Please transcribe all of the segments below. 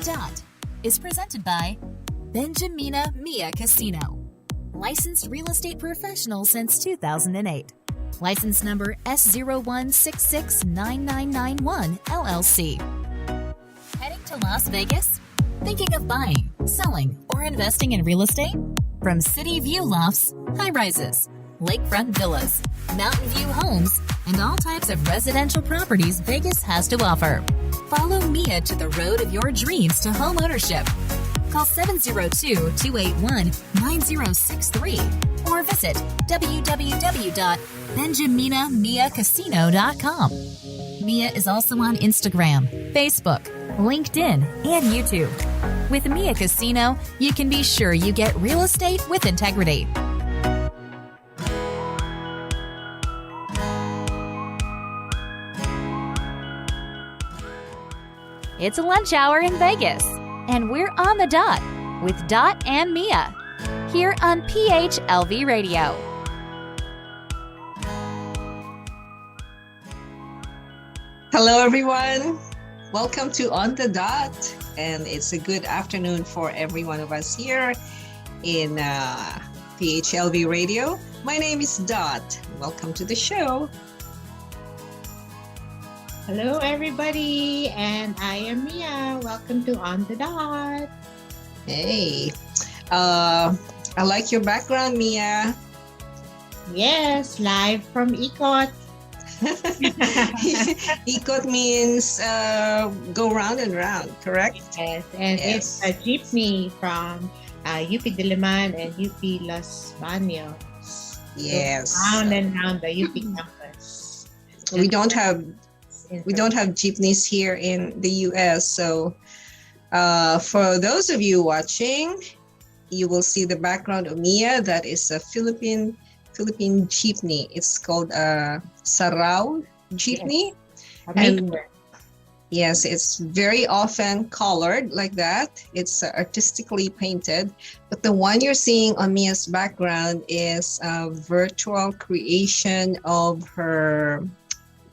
Dot is presented by Benjamina Mia Casino. Licensed real estate professional since 2008. License number S01669991 LLC. Heading to Las Vegas? Thinking of buying, selling, or investing in real estate? From city view lofts, high-rises, lakefront villas, mountain view homes, and all types of residential properties Vegas has to offer. Follow Mia to the road of your dreams to home ownership. Call 702-281-9063 or visit www.benjaminamiacasino.com. Mia is also on Instagram, Facebook, LinkedIn, and YouTube. With Mia Casino, you can be sure you get real estate with integrity. It's a lunch hour in Vegas, and we're on the dot with Dot and Mia here on PHLV Radio. Hello, everyone. Welcome to On the Dot, and it's a good afternoon for every one of us here in PHLV Radio. My name is Dot. Welcome to the show. Hello, everybody, and I am Mia. Welcome to On the Dot. Hey, I like your background, Mia. Yes, live from Ikot. Ikot means go round and round, correct? Yes, and it's a jeepney from UP Diliman and UP Los Baños. Yes. So round and round the UP campus. We don't have jeepneys here in the US, so for those of you watching, you will see the background of Mia. That is a Philippine jeepney. It's called a Sarao jeepney. Yes. And yes, it's very often colored like that. It's artistically painted. But the one you're seeing on Mia's background is a virtual creation of her.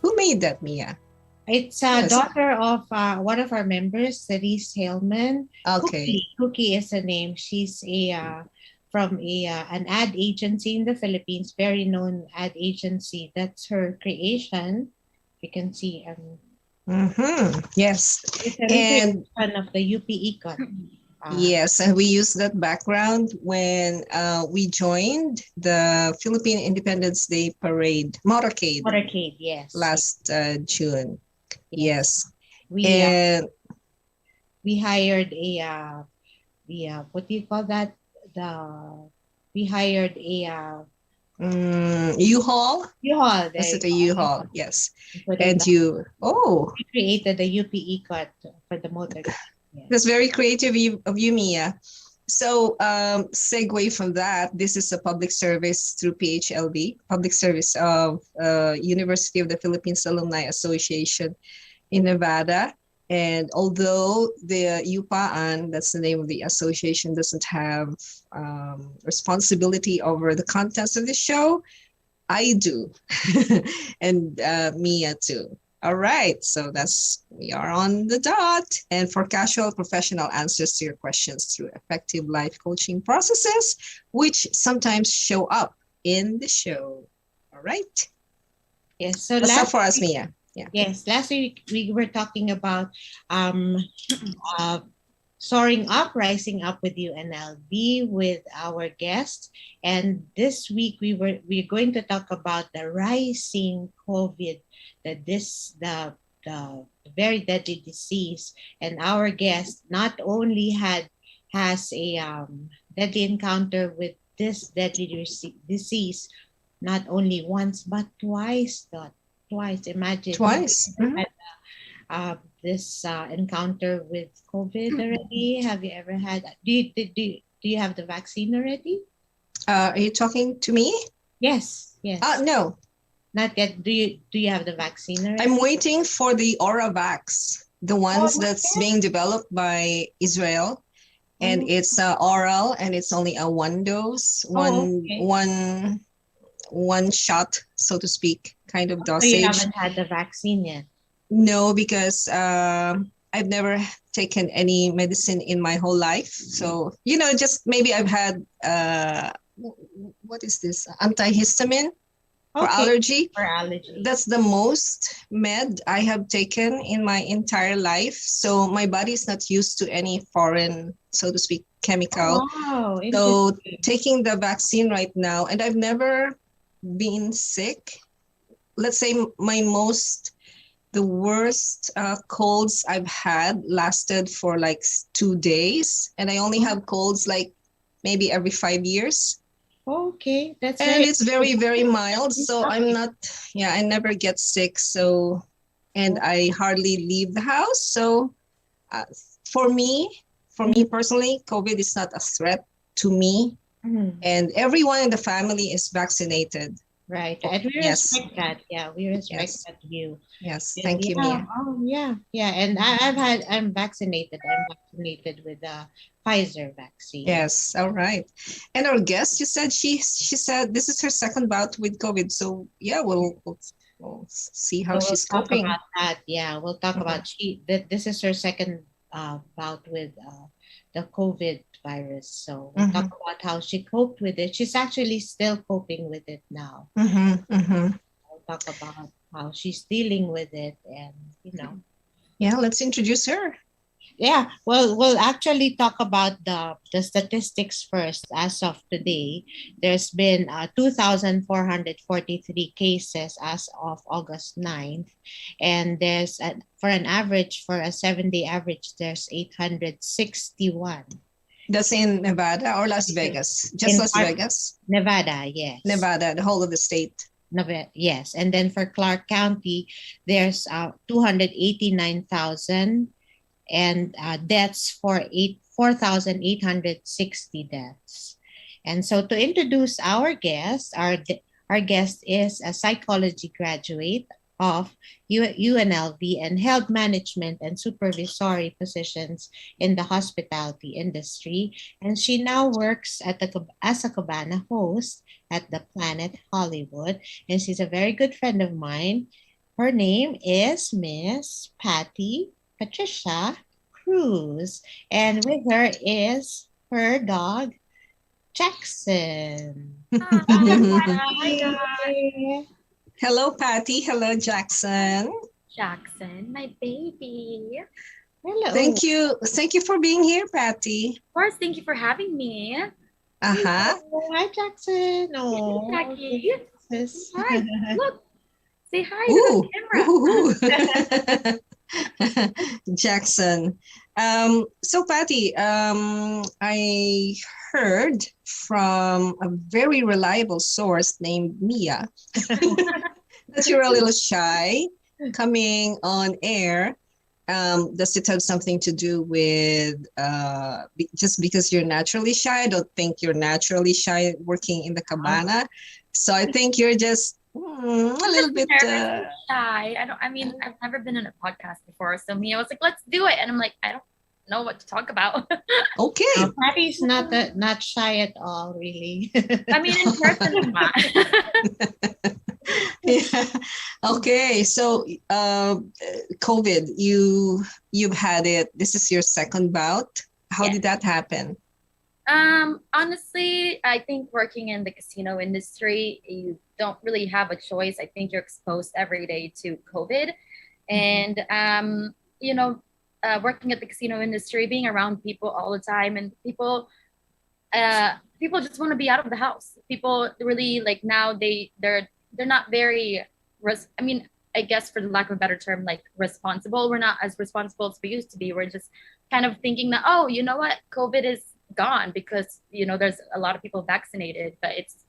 Who made that, Mia? It's a daughter of one of our members, Cerise Hellman. Okay. Cookie is her name. She's from an ad agency in the Philippines, very known ad agency. That's her creation. You can see. Yes. It's a recreation of the UP Ikot. Yes, and we used that background when we joined the Philippine Independence Day Parade, Motorcade, yes. Last June. Yes. We hired what do you call that? We hired a U-Haul. U-Haul. Is it a U-Haul? Yes. And we created the UP Ikot for the motorcade. Yeah. That's very creative of you, Mia. So, segue from that, this is a public service through PHLV, public service of University of the Philippines Alumni Association in Nevada. And although the UPAAN, that's the name of the association, doesn't have responsibility over the contents of the show, I do. And Mia too. All right, so we are on the dot. And for casual professional answers to your questions through effective life coaching processes, which sometimes show up in the show. All right. Yes. So what's up for us, Mia? Yeah. Yes. Last week we were talking about soaring up, rising up with UNLV with our guest, and this week we're going to talk about the rising COVID, the very deadly disease. And our guest not only has a deadly encounter with this deadly disease, not only once but twice. Imagine twice. This encounter with COVID already. Have you ever had? Do you have the vaccine already? Are you talking to me? Yes. No, not yet. Do you have the vaccine already? I'm waiting for the Oravax, the ones that's being developed by Israel, and it's oral, and it's only a one dose, one shot, so to speak, kind of dosage. So you haven't had the vaccine yet? No, because I've never taken any medicine in my whole life. So, just maybe I've had, what is this? Antihistamine for Okay. allergy. For allergy. That's the most med I have taken in my entire life. So my body is not used to any foreign, so to speak, chemical. Wow, So interesting. taking the vaccine right now, and I've never been sick. Let's say the worst colds I've had lasted for like 2 days, and I only have colds like maybe every 5 years. Okay, that's And very it's very, very mild. So I'm not, I never get sick. So, and I hardly leave the house. So uh, for me, personally, COVID is not a threat to me. Mhm. And everyone in the family is vaccinated. Right. And we Yes. respect that. Yeah, we respect Yes. that view. Yes. And Thank you, yeah, Mia. yeah. And I'm vaccinated. I'm vaccinated with the Pfizer vaccine. Yes. All right. And our guest, you said she said this is her second bout with COVID. So yeah, we'll see how So we'll she's talk coping. about that. Yeah, we'll talk about that. This is her second bout with the COVID virus. So we'll talk about how she coped with it. She's actually still coping with it now. We'll talk about how she's dealing with it, and Yeah, let's introduce her. yeah, well, we'll actually talk about the statistics first. As of today, there's been 2,443 cases as of August 9th. And for an average, for a 7-day average, there's 861. That's in Nevada or Las Vegas? Just Las Vegas? Nevada, yes. Nevada, the whole of the state. Yes. And then for Clark County, there's 289,000, and deaths for 4,860 deaths. And so to introduce our guest, our guest is a psychology graduate of UNLV and held management and supervisory positions in the hospitality industry. And she now works as a cabana host at the Planet Hollywood. And she's a very good friend of mine. Her name is Miss Patricia Cruz, and with her is her dog, Jackson. Hi, guys. Hello, Patty. Hello, Jackson. Jackson, my baby. Hello. Thank you. Thank you for being here, Patty. Of course, thank you for having me. Uh-huh. Hi, Jackson. Oh, Jackie. yes. Hi, look. Say hi to the camera. Jackson. So Patty, I heard from a very reliable source named Mia that you're a little shy coming on air. Does it have something to do with just because you're naturally shy? I don't think you're naturally shy working in the cabana. So I think you're just a little bit shy. I've never been in a podcast before. So Mia was like, let's do it. And I'm like, I don't know what to talk about. Okay. Patty's not shy at all, really. I mean, in person, I'm not. Yeah. Okay. So COVID, you've had it. This is your second bout. How did that happen? Honestly, I think working in the casino industry, you don't really have a choice. I think you're exposed every day to COVID. And, working at the casino industry, being around people all the time, and people just want to be out of the house. People really now they're not very, I guess for the lack of a better term, like responsible. We're not as responsible as we used to be. We're just kind of thinking that, oh, you know what, COVID is gone because there's a lot of people vaccinated, but it's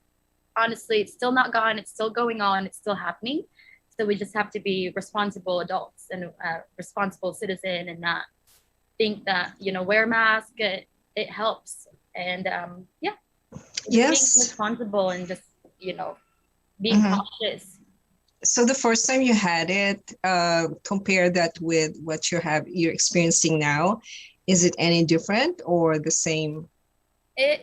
honestly, it's still not gone. It's still going on. It's still happening. So we just have to be responsible adults and responsible citizen, and not think that wear a mask, it helps. And Yes, being responsible and just being cautious. So the first time you had it, compare that with what you're experiencing now. Is it any different or the same?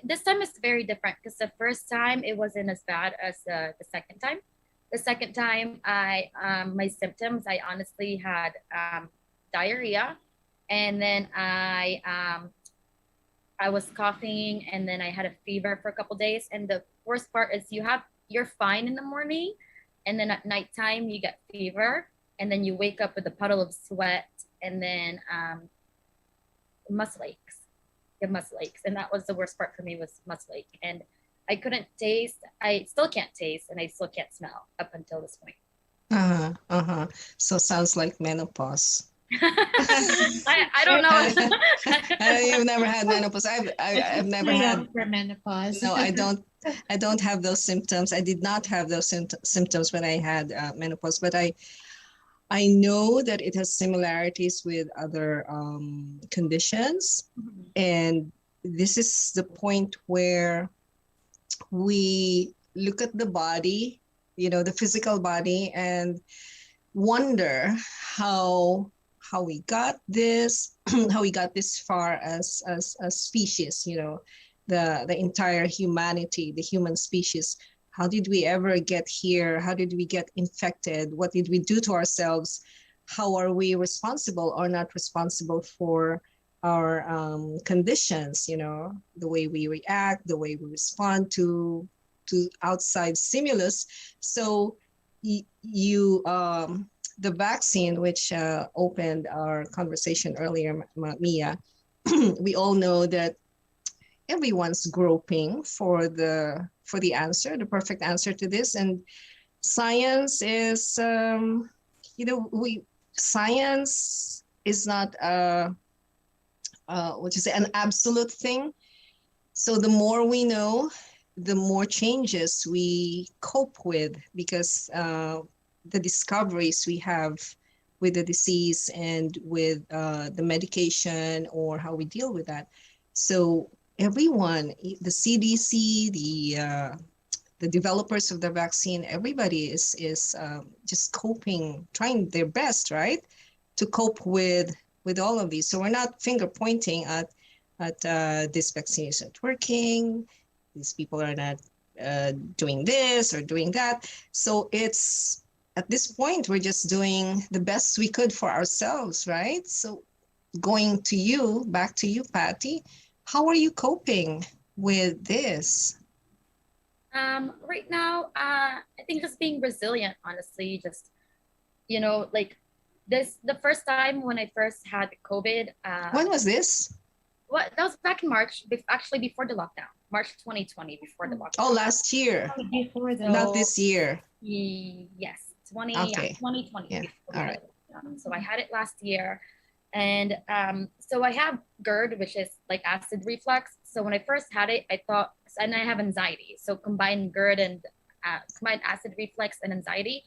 This time is very different because the first time it wasn't as bad as the second time. The second time, my symptoms, I honestly had diarrhea, and then I was coughing, and then I had a fever for a couple days. And the worst part is you're fine in the morning, and then at nighttime you get fever, and then you wake up with a puddle of sweat, and then muscle aches. You have muscle aches, and that was the worst part for me, was muscle ache. And I couldn't taste. I still can't taste, and I still can't smell up until this point. So sounds like menopause. I don't know. I've never had menopause. I've never had. For menopause. No, I don't. I don't have those symptoms. I did not have those symptoms when I had menopause, but I know that it has similarities with other conditions, and this is the point where we look at the body, the physical body, and wonder how we got this, how we got this far as a species, the entire humanity, the human species. How did we ever get here? How did we get infected? What did we do to ourselves? How are we responsible or not responsible for our conditions? The way we react, the way we respond to outside stimulus. So the vaccine, which opened our conversation earlier, Mia, we all know that everyone's groping for the answer, the perfect answer to this. And science is, science is not an absolute thing. So the more we know, the more changes we cope with, because the discoveries we have with the disease and with the medication or how we deal with that. So everyone, the CDC, the developers of the vaccine, everybody is just coping, trying their best, right, to cope with all of these. So we're not finger pointing at this vaccine isn't working, these people are not doing this or doing that. So it's, at this point, we're just doing the best we could for ourselves, right? So going to you, back to you, Patti, how are you coping with this? Right now, I think just being resilient, honestly, just, like the first time when I first had COVID. When was this? That was back in March, actually before the lockdown, March 2020, before the lockdown. Oh, last year. Before the Not this year. Yes, Okay. 2020. Yeah. All right. So I had it last year, and so I have GERD, which is like acid reflux. So when I first had it, I thought, and I have anxiety. So combined GERD and combined acid reflux and anxiety,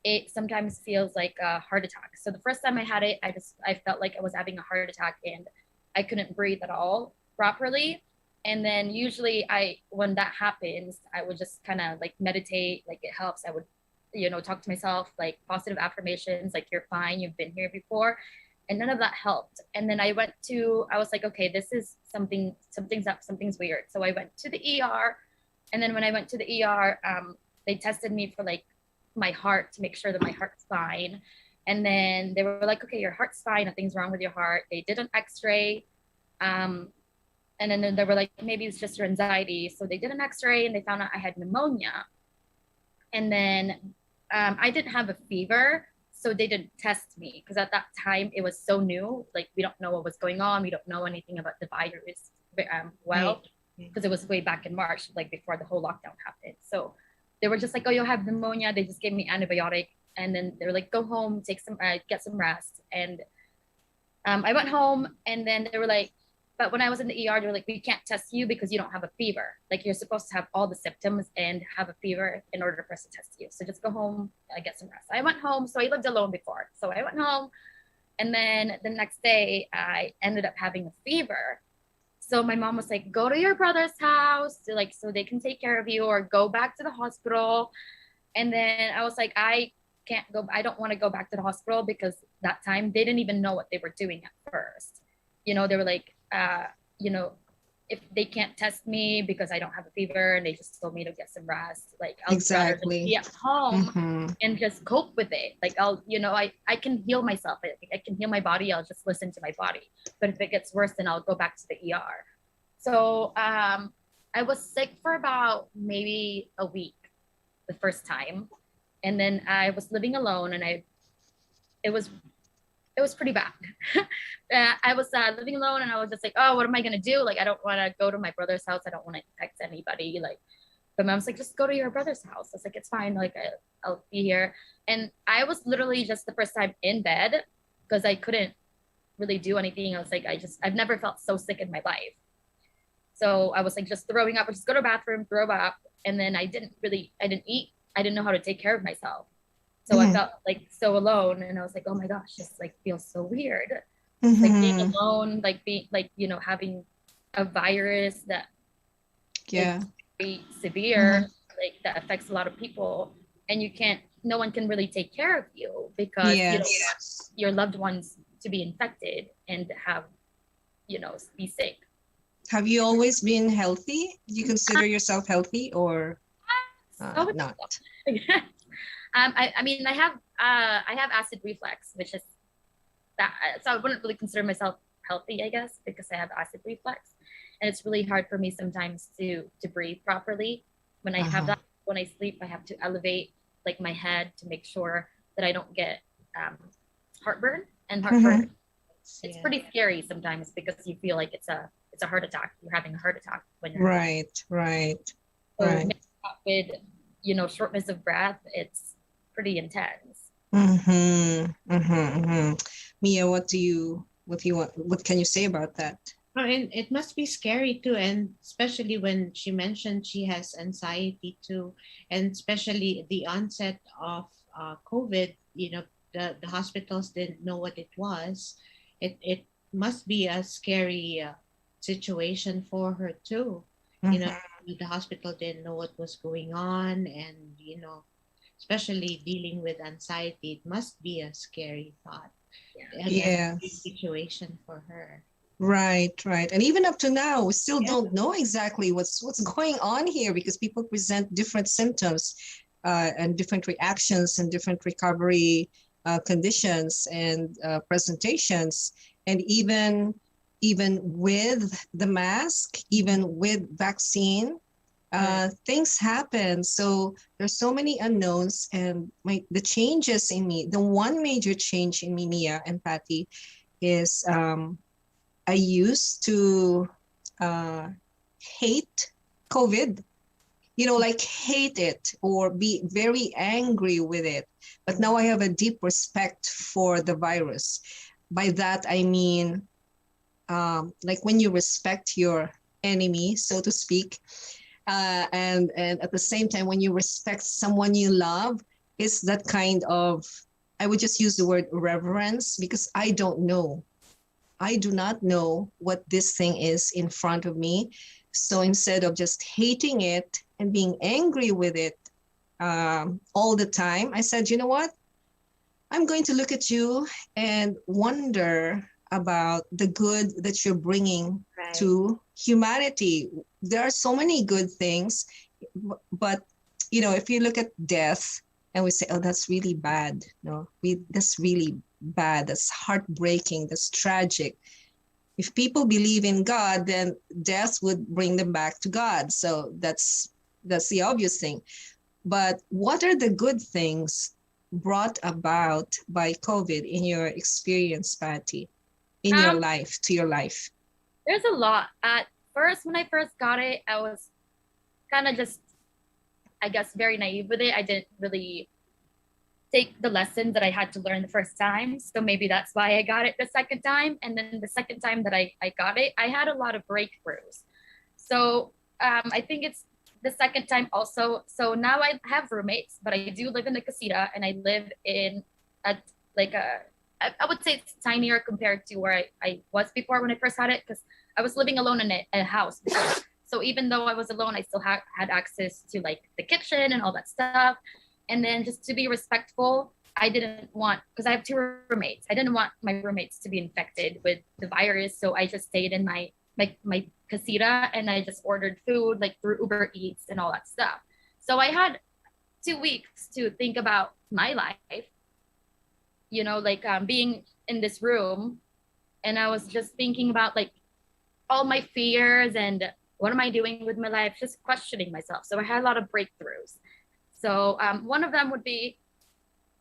it sometimes feels like a heart attack. So the first time I had it, I felt like I was having a heart attack, and I couldn't breathe at all properly. And then usually when that happens, I would just kind of like meditate, like it helps. I would, talk to myself, like positive affirmations, like you're fine, you've been here before. And none of that helped. And then I was like, okay, this is something's up, something's weird. So I went to the ER. And then when I went to the ER, they tested me for like my heart to make sure that my heart's fine. And then they were like, okay, your heart's fine, nothing's wrong with your heart. They did an x-ray. And then they were like, maybe it's just your anxiety. So they did an x-ray and they found out I had pneumonia. And then I didn't have a fever, so they didn't test me, because at that time it was so new. Like, we don't know what was going on. We don't know anything about the virus because it was way back in March, like before the whole lockdown happened. So they were just like, oh, you'll have pneumonia. They just gave me antibiotic. And then they were like, go home, get some rest. And I went home, and then they were like, but when I was in the ER, they were like, we can't test you because you don't have a fever. Like, you're supposed to have all the symptoms and have a fever in order for us to test you. So just go home, get some rest. I went home. So I lived alone before. So I went home, and then the next day I ended up having a fever. So my mom was like, go to your brother's house, so they can take care of you, or go back to the hospital. And then I was like, I can't go. I don't want to go back to the hospital, because that time they didn't even know what they were doing at first. They were like, if they can't test me because I don't have a fever and they just told me to get some rest, like I'll rather just Exactly. be at home Mm-hmm. and just cope with it. Like I'll, I can heal myself. I can heal my body. I'll just listen to my body. But if it gets worse, then I'll go back to the ER. So I was sick for about maybe a week the first time. And then I was living alone and it was pretty bad. I was living alone and I was just like, oh, what am I going to do? Like, I don't want to go to my brother's house. I don't want to infect anybody. Like, but mom's like, just go to your brother's house. I was like, it's fine. Like, I'll be here. And I was literally just the first time in bed because I couldn't really do anything. I was like, I've never felt so sick in my life. So I was like, just throwing up. I just go to the bathroom, throw up. And then I didn't eat. I didn't know how to take care of myself. So I felt like so alone. And I was like, oh my gosh, this like feels so weird. Like being alone, like being like, having a virus that is very severe, like that affects a lot of people. And no one can really take care of you because you don't want your loved ones to be infected and have, be sick. Have you always been healthy? Do you consider yourself healthy or not? I mean, I have acid reflux, which is that. So I wouldn't really consider myself healthy, I guess, because I have acid reflux, and it's really hard for me sometimes to breathe properly. When I have that, when I sleep, I have to elevate like my head to make sure that I don't get heartburn. It's pretty scary sometimes because you feel like it's a heart attack. You're having a heart attack when you're right. With shortness of breath, it's pretty intense. Mia, what can you say about that? And it must be scary too, and especially when she mentioned she has anxiety too, and especially the onset of COVID. The hospitals didn't know what it was. It must be a scary situation for her too. The hospital didn't know what was going on, and especially dealing with anxiety, it must be a scary thought. A situation for her. Right. And even up to now, we still don't know exactly what's going on here because people present different symptoms and different reactions and different recovery conditions and presentations. And even with the mask, even with vaccine, things happen. So there's so many unknowns, and the changes in me. The one major change in me, Mia and Patti, is I used to hate COVID, like hate it or be very angry with it. But now I have a deep respect for the virus. By that, I mean, like when you respect your enemy, so to speak, and at the same time, when you respect someone you love, it's that kind of, I would just use the word reverence because I do not know what this thing is in front of me. So instead of just hating it and being angry with it all the time, I said, you know what? I'm going to look at you and wonder about the good that you're bringing to humanity. There are so many good things, but if you look at death and we say, oh, that's really bad. That's really bad. That's heartbreaking. That's tragic. If people believe in God, then death would bring them back to God. So that's the obvious thing. But what are the good things brought about by COVID in your experience, Patti, in your life, to your life? There's a lot. At first, when I first got it, I was kind of just, I guess, very naive with it. I didn't really take the lessons that I had to learn the first time. So maybe that's why I got it the second time. And then the second time that I got it, I had a lot of breakthroughs. So I think it's the second time also. So now I have roommates, but I do live in the casita and I live in I would say it's tinier compared to where I was before when I first had it, because I was living alone in a house before. So even though I was alone, I still had access to like the kitchen and all that stuff. And then just to be respectful, I didn't want, because I have two roommates, I didn't want my roommates to be infected with the virus. So I just stayed in my casita and I just ordered food like through Uber Eats and all that stuff. So I had 2 weeks to think about my life, you know, like being in this room, and I was just thinking about like all my fears and what am I doing with my life, just questioning myself. So I had a lot of breakthroughs. So one of them would be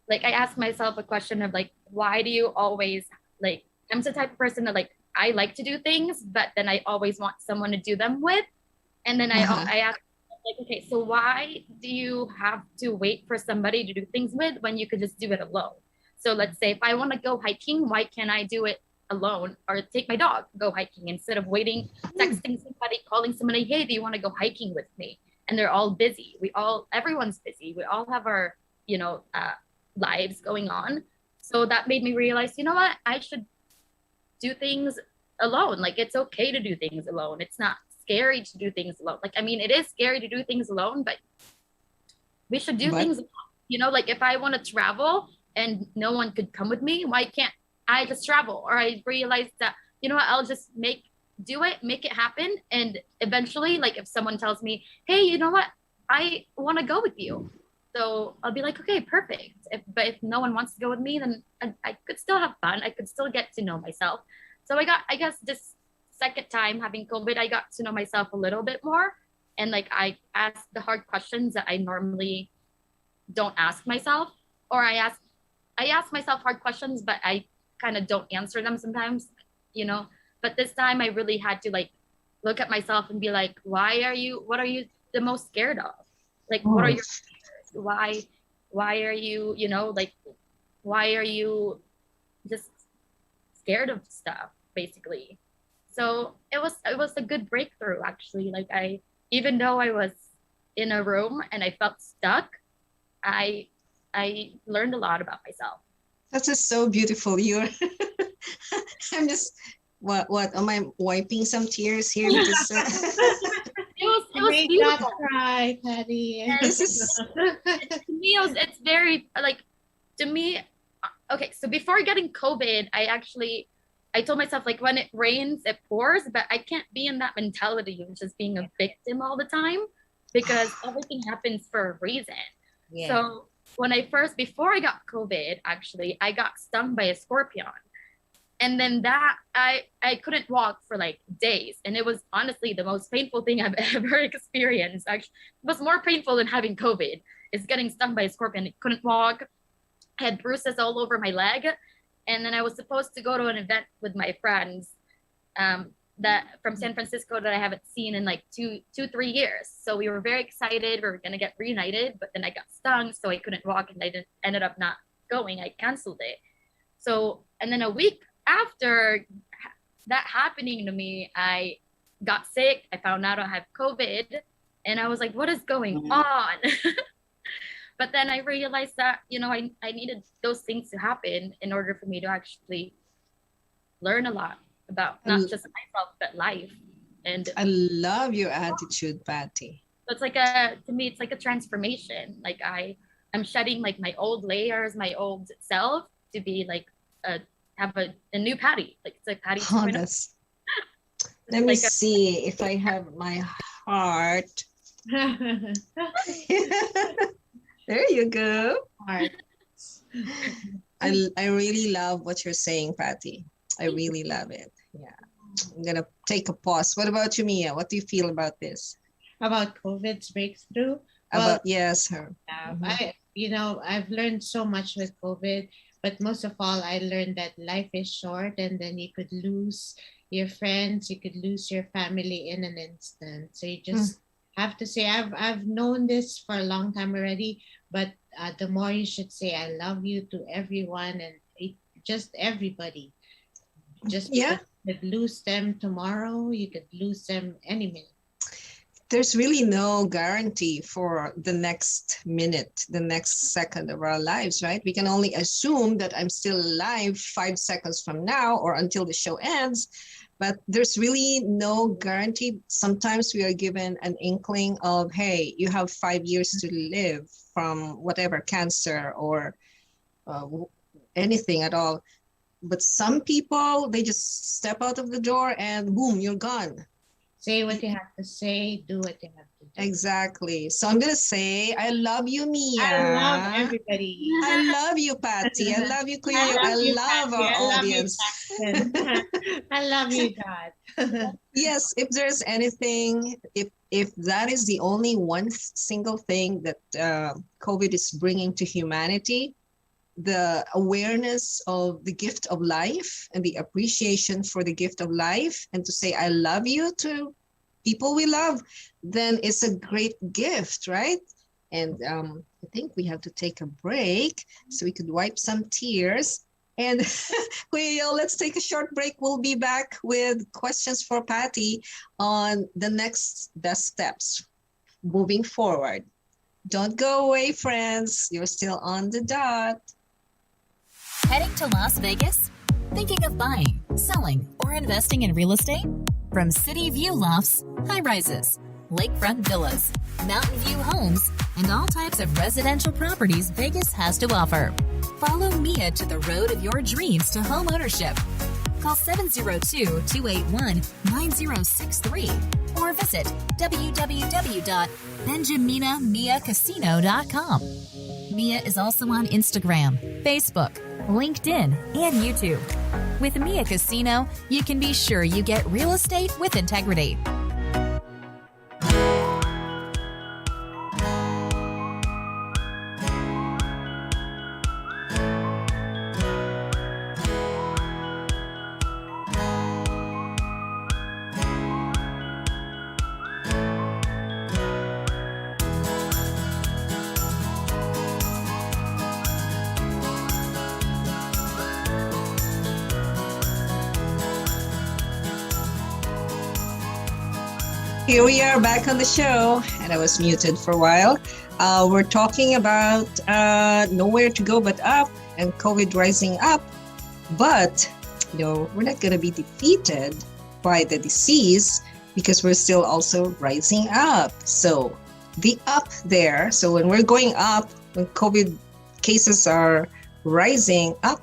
like, I asked myself a question of like, why do you always like, I'm the type of person that like, I like to do things, but then I always want someone to do them with. And then I asked like, okay, so why do you have to wait for somebody to do things with when you could just do it alone? So let's say if I want to go hiking, why can't I do it alone or take my dog go hiking instead of waiting, texting somebody, calling somebody, hey, do you want to go hiking with me? And they're all busy. Everyone's busy. We all have our, you know, lives going on. So that made me realize, you know what, I should do things alone. Like it's okay to do things alone. It's not scary to do things alone. Like, I mean, it is scary to do things alone, but we should do things alone. You know, like if I want to travel and no one could come with me, why can't I just travel? Or I realized that, you know what, I'll just make it happen. And eventually, like if someone tells me, hey, you know what, I want to go with you. So I'll be like, okay, perfect. But if no one wants to go with me, then I could still have fun. I could still get to know myself. So I guess this second time having COVID, I got to know myself a little bit more. And like I asked the hard questions that I normally don't ask myself, or I ask myself hard questions, but I kind of don't answer them sometimes, you know. But this time I really had to like look at myself and be like, what are you the most scared of? Like, what are your fears? Why are you, you know, like, why are you just scared of stuff, basically? So it was a good breakthrough, actually. Like even though I was in a room and I felt stuck, I learned a lot about myself. That's just so beautiful. You're I'm just what am I wiping some tears here because it was beautiful. Cry, Patti. this is To me, it's very like, to me, okay, so before getting COVID, I told myself like, when it rains it pours, but I can't be in that mentality of just being a victim all the time, because everything happens for a reason. Yeah. So before I got COVID, actually, I got stung by a scorpion. And then that I couldn't walk for like days. And it was honestly the most painful thing I've ever experienced. Actually, it was more painful than having COVID, is getting stung by a scorpion. I couldn't walk. I had bruises all over my leg. And then I was supposed to go to an event with my friends that from San Francisco that I haven't seen in like 3 years. So we were very excited. We were going to get reunited, but then I got stung, so I couldn't walk, and I ended up not going. I canceled it. So, and then a week after that happening to me, I got sick. I found out I had COVID, and I was like, what is going on? But then I realized that, you know, I needed those things to happen in order for me to actually learn a lot about not just myself, but life. And I love your attitude, Patti. So it's like to me, it's like a transformation. Like I'm shedding like my old layers, my old self, to be like have a new Patti. Like it's like Patti. Oh, that's. Let me see if I have my heart. There you go. I really love what you're saying, Patti. I really love it. Yeah. I'm going to take a pause. What about you, Mia? What do you feel about this? About COVID's breakthrough? Yes, her. I've learned so much with COVID, but most of all, I learned that life is short, and then you could lose your friends, you could lose your family in an instant. So you just have to say, I've known this for a long time already, but the more you should say, I love you to everyone, and just everybody. Just you could lose them tomorrow, you could lose them any minute. There's really no guarantee for the next minute, the next second of our lives, right? We can only assume that I'm still alive 5 seconds from now or until the show ends, but there's really no guarantee. Sometimes we are given an inkling of, hey, you have 5 years to live from whatever cancer or anything at all. But some people, they just step out of the door and boom, you're gone. Say what you have to say, do what you have to do. Exactly. So I'm gonna say, I love you, Mia. I love everybody. I love you, Patty. I love you, Cleo. I you, love Patty. our I love you, audience. Paxton. I love you, God. Yes, if there's anything, if that is the only one single thing that COVID is bringing to humanity, the awareness of the gift of life and the appreciation for the gift of life, and to say I love you to people we love, then it's a great gift, right? And I think we have to take a break so we could wipe some tears. And let's take a short break. We'll be back with questions for Patty on the next best steps moving forward. Don't go away, friends. You're still on the dot. Heading to Las Vegas? Thinking of buying, selling, or investing in real estate? From city view lofts, high rises, lakefront villas, mountain view homes, and all types of residential properties Vegas has to offer. Follow Mia to the road of your dreams to home ownership. Call 702-281-9063 or visit www.benjaminamiacasino.com. Mia is also on Instagram, Facebook, LinkedIn, and YouTube. With Mia Casino, you can be sure you get real estate with integrity. Here we are back on the show, and I was muted for a while. We're talking about nowhere to go but up, and COVID rising up. But we're not going to be defeated by the disease because we're still also rising up. So the up there. So when we're going up, when COVID cases are rising up,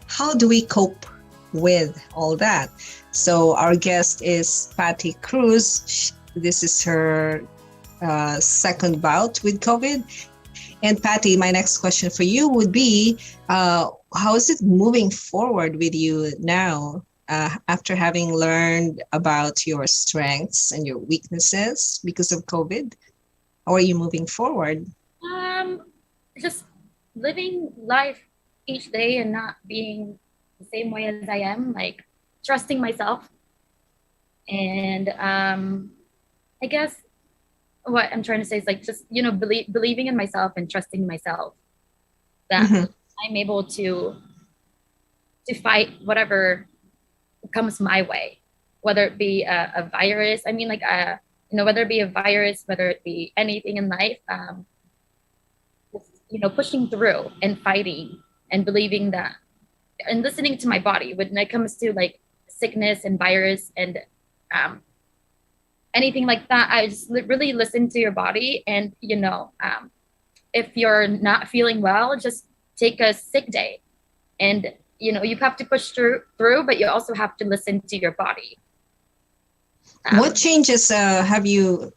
how do we cope with all that? So our guest is Patti Cruz. This is her second bout with COVID. And Patti, my next question for you would be, how is it moving forward with you now after having learned about your strengths and your weaknesses because of COVID? How are you moving forward? Just living life each day and not being the same way as I am, like trusting myself. And I guess what I'm trying to say is like just believing in myself and trusting myself that I'm able to fight whatever comes my way, whether it be a virus. I mean, like whether it be a virus, whether it be anything in life, pushing through and fighting and believing that and listening to my body when it comes to like sickness and virus and anything like that. I just really listen to your body, and if you're not feeling well, just take a sick day, and you have to push through, but you also have to listen to your body. What changes have you?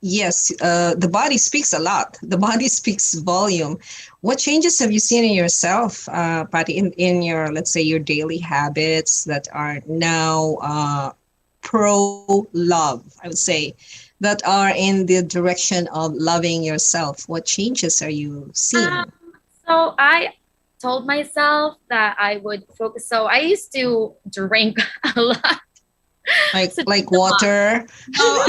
Yes, the body speaks a lot. The body speaks volume. What changes have you seen in yourself, Patti, in your, let's say, your daily habits that are now pro-love, I would say, that are in the direction of loving yourself? What changes are you seeing? So I told myself that I would focus. So I used to drink a lot. Like water? No,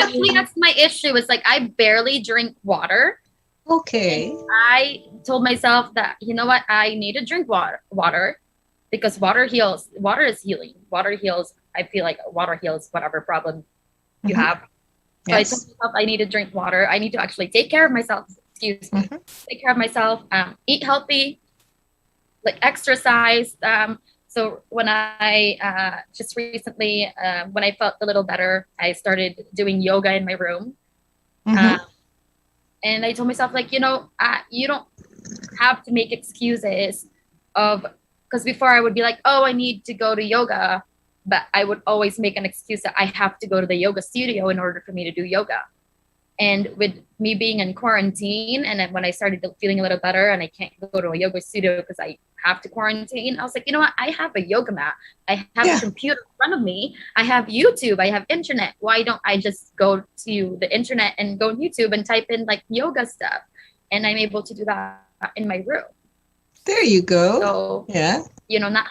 actually that's my issue. It's like I barely drink water. Okay. And I told myself that, you know what, I need to drink water because water heals. Water is healing. Water heals. I feel like water heals whatever problem you have. So I told myself I need to drink water. I need to actually take care of myself. Excuse me. Take care of myself. Eat healthy, like exercise. So when I just recently, when I felt a little better, I started doing yoga in my room. And I told myself, like, you don't have to make excuses because before I would be like, oh, I need to go to yoga but I would always make an excuse that I have to go to the yoga studio in order for me to do yoga. And with me being in quarantine, and then when I started feeling a little better and I can't go to a yoga studio because I have to quarantine, I was like, you know what? I have a yoga mat. I have a computer in front of me. I have YouTube. I have internet. Why don't I just go to the internet and go on YouTube and type in like yoga stuff? And I'm able to do that in my room. There you go. So, yeah. Not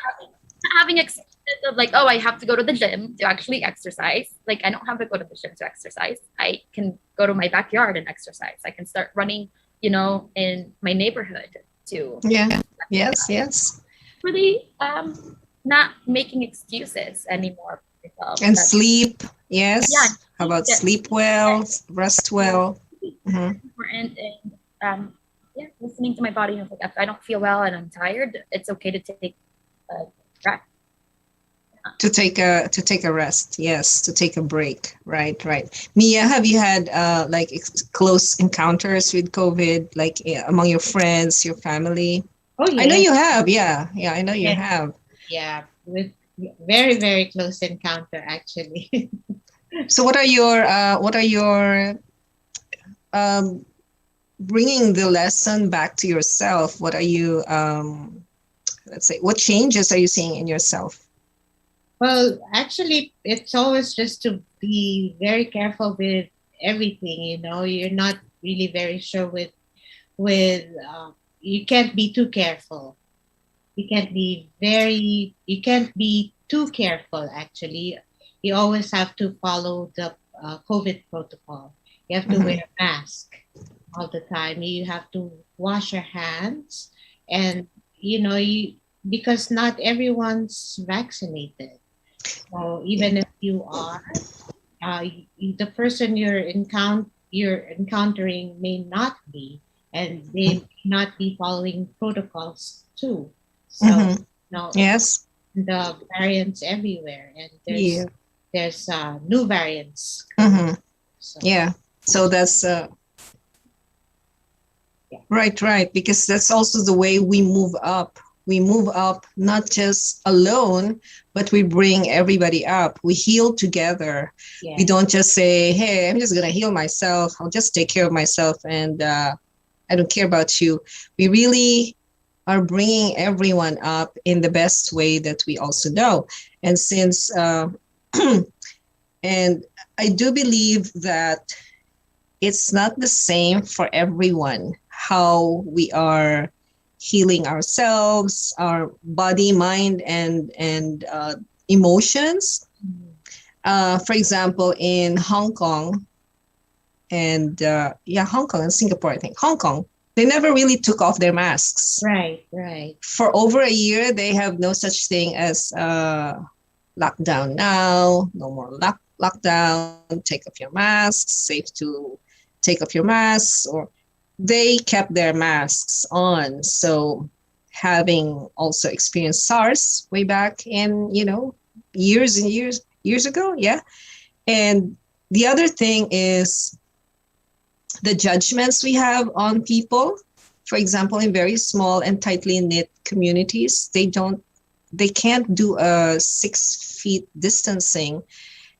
having excuses of like, oh, I have to go to the gym to actually exercise. Like, I don't have to go to the gym to exercise. I can go to my backyard and exercise. I can start running, in my neighborhood too. Yeah. Yes. Really, not making excuses anymore. And sleep. Yes. Yeah. How about sleep well, rest well? Important. And listening to my body. And like, if I don't feel well and I'm tired, it's okay to take a rest. To take a rest, yes, to take a break, right. Mia, have you had close encounters with COVID, like among your friends, your family? Oh, yeah. I know you have. Yeah, I know you have. Yeah, with very, very close encounter, actually. So what are your bringing the lesson back to yourself? What are you, let's say, what changes are you seeing in yourself? Well, actually, it's always just to be very careful with everything. You're not really very sure with you can't be too careful. You can't be too careful, actually. You always have to follow the COVID protocol. You have to wear a mask all the time. You have to wash your hands, and because not everyone's vaccinated. So even if you are, the person you're encountering may not be, and they may not be following protocols too. So yes, the variants everywhere, and there's new variants. So. Yeah, so that's right, because that's also the way we move up. We move up not just alone, but we bring everybody up. We heal together. Yeah. We don't just say, hey, I'm just going to heal myself. I'll just take care of myself and I don't care about you. We really are bringing everyone up in the best way that we also know. And since, and I do believe that it's not the same for everyone, how we are healing ourselves, our body, mind, and emotions. For example, in Hong Kong and Hong Kong and Singapore, I think. Hong Kong, they never really took off their masks. Right. For over a year, they have no such thing as lockdown now, no more lockdown, take off your masks, safe to take off your masks, or they kept their masks on. So having also experienced SARS way back in, years and years ago. Yeah. And the other thing is the judgments we have on people. For example, in very small and tightly knit communities, they can't do a 6 feet distancing.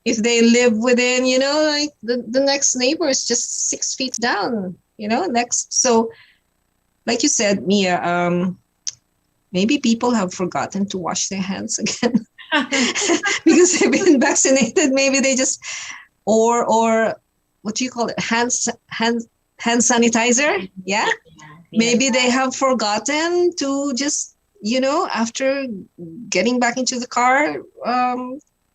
If they live within, like the next neighbor is just 6 feet down, next. So like you said, Mia, maybe people have forgotten to wash their hands again because they've been vaccinated. Maybe they just, or what do you call it? Hand sanitizer. Yeah. Maybe they have forgotten to just, after getting back into the car,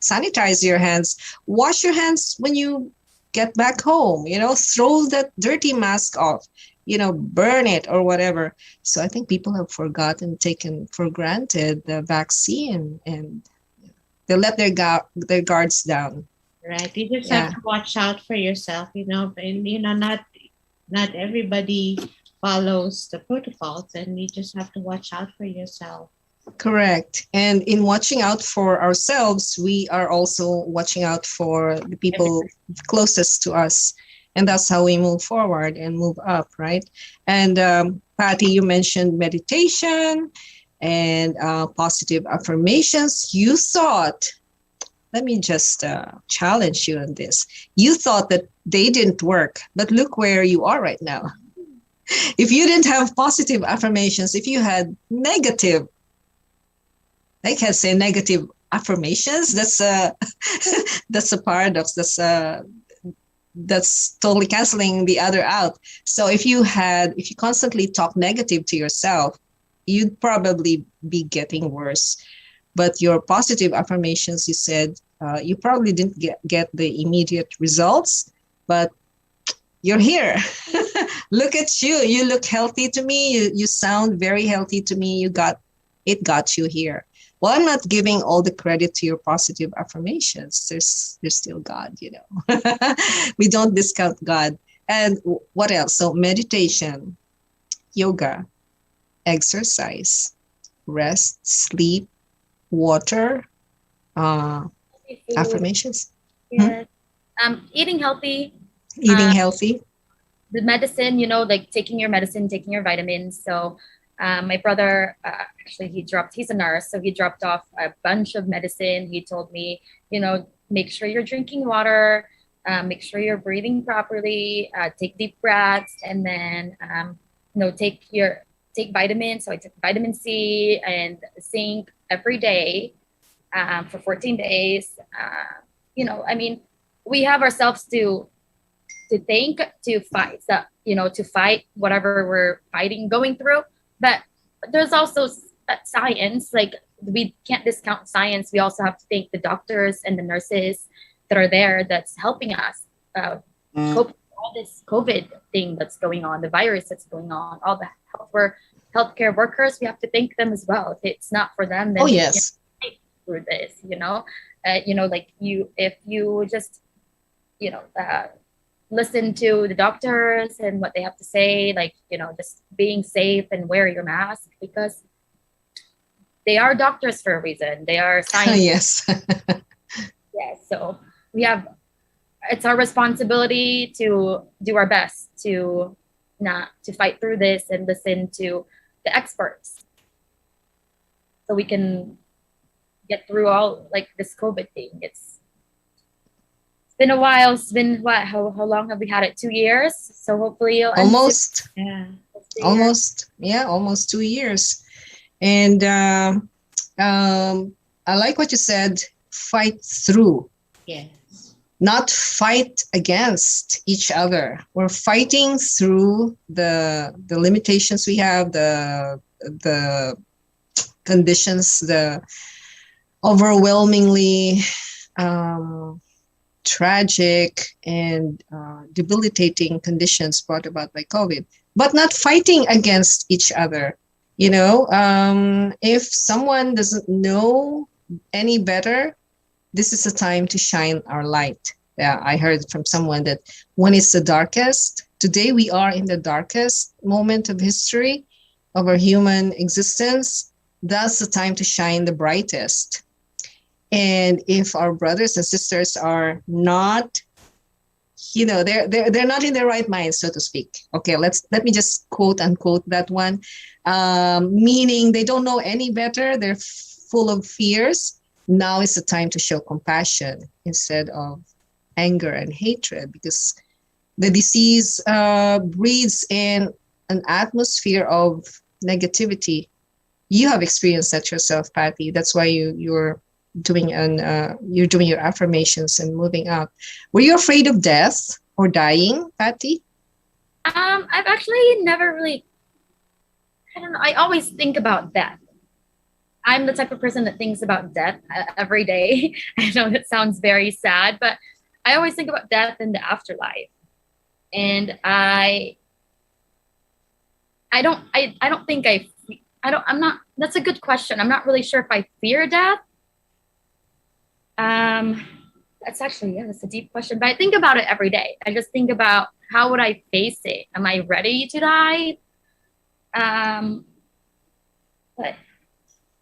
sanitize your hands, wash your hands when you get back home, throw that dirty mask off, burn it or whatever. So I think people have forgotten, taken for granted the vaccine, and they let their guards down. Right. You just have to watch out for yourself, and not everybody follows the protocols, and you just have to watch out for yourself. Correct. And in watching out for ourselves, we are also watching out for the people closest to us. And that's how we move forward and move up, right? And Patti, you mentioned meditation and positive affirmations. You thought let me just challenge you on this. You thought that they didn't work, but look where you are right now. If you didn't have positive affirmations, if you had negative, I can't say negative affirmations. That's a that's a paradox. That's totally canceling the other out. So if you constantly talk negative to yourself, you'd probably be getting worse. But your positive affirmations, you said, you probably didn't get the immediate results, but you're here. Look at you. You look healthy to me. You sound very healthy to me. It got you here. Well, I'm not giving all the credit to your positive affirmations. There's still God, We don't discount God. And what else? So meditation, yoga, exercise, rest, sleep, water, affirmations. Yeah. Eating healthy. Eating healthy. The medicine, like taking your medicine, taking your vitamins. So my brother, actually, he's a nurse. So he dropped off a bunch of medicine. He told me, make sure you're drinking water, make sure you're breathing properly, take deep breaths, and then, take vitamins. So I took vitamin C and zinc every day for 14 days. We have ourselves to think, to fight, to fight whatever we're going through. But there's also science. Like, we can't discount science. We also have to thank the doctors and the nurses that are there that's helping us cope with all this COVID thing that's going on, the virus that's going on, all the healthcare workers. We have to thank them as well. If it's not for them, then we can't fight through this. If you just listen to the doctors and what they have to say, just being safe and wear your mask, because they are doctors for a reason. They are scientists. Yes. Yeah. So it's our responsibility to do our best to fight through this and listen to the experts, so we can get through all this COVID thing. It's been a while. It's been what? How long have we had it? 2 years. So hopefully you'll almost. Yeah. Almost 2 years. And I like what you said. Fight through. Yes. Not fight against each other. We're fighting through the limitations we have, the conditions, the overwhelmingly tragic and debilitating conditions brought about by COVID, but not fighting against each other. If someone doesn't know any better, this is a time to shine our light. I heard from someone that when it's the darkest, today we are in the darkest moment of history of our human existence. That's the time to shine the brightest. And if our brothers and sisters are not, they're not in their right mind, so to speak. Okay, let me just quote unquote that one, meaning they don't know any better. They're full of fears. Now is the time to show compassion instead of anger and hatred, because the disease breeds in an atmosphere of negativity. You have experienced that yourself, Patti. That's why you're doing your affirmations and moving out. Were you afraid of death or dying, Patti? I've actually never really, I don't know. I always think about death. I'm the type of person that thinks about death every day. I know that sounds very sad, but I always think about death and the afterlife. And I'm not, that's a good question. I'm not really sure if I fear death. That's a deep question, but I think about it every day. I just think about, how would I face it? Am I ready to die? But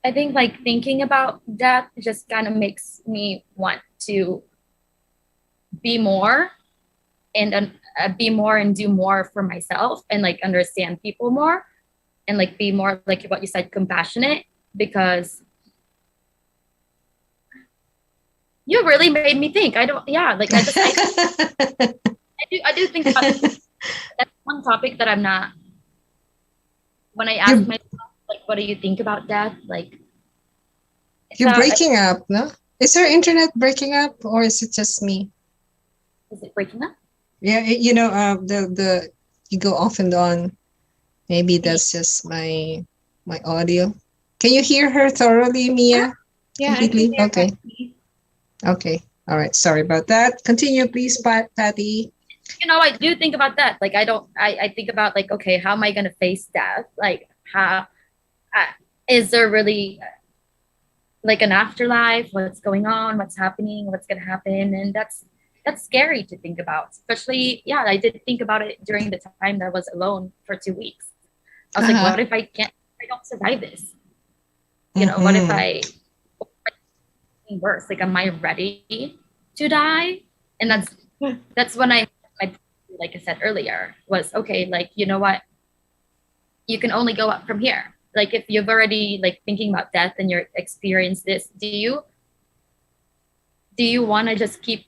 I think thinking about death just kind of makes me want to be more and do more for myself, and understand people more, and be more, like what you said, compassionate, because You really made me think. I don't. Yeah, like I do think about this. That's one topic that I'm not. When I ask You're, myself, like, what do you think about death? Like, you're so, breaking up, no? Is our internet breaking up, or is it just me? is it breaking up? Yeah, the you go off and on. Maybe that's just my audio. Can you hear her thoroughly, Mia? Yeah, I can Completely? hear Okay. Patty. Okay. All right. Sorry about that. Continue, please, Patty. You know, I do think about that. Like, I don't. I think about like, okay, how am I gonna face death? Like, how is there really like an afterlife? What's going on? What's happening? What's gonna happen? And that's scary to think about. Especially, yeah, I did think about it during the time that I was alone for 2 weeks. I was like, what if I can't? I don't survive this. You know, what if I worse? Like, am I ready to die? And that's when I like I said earlier, was okay, like, you know what? You can only go up from here. Like, if you've already like thinking about death and you're experienced this, do you want to just keep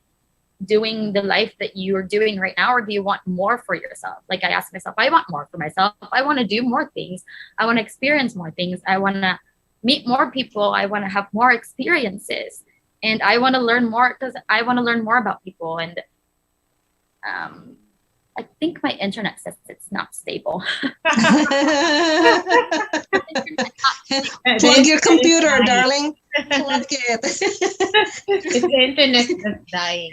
doing the life that you're doing right now, or do you want more for yourself? Like, I ask myself, I want more for myself. I want to do more things. I want to experience more things. I want to meet more people. I want to have more experiences, and I want to learn more, because I want to learn more about people. And I think my internet says it's not stable. Plug your computer, darling. Plug it. The internet is dying.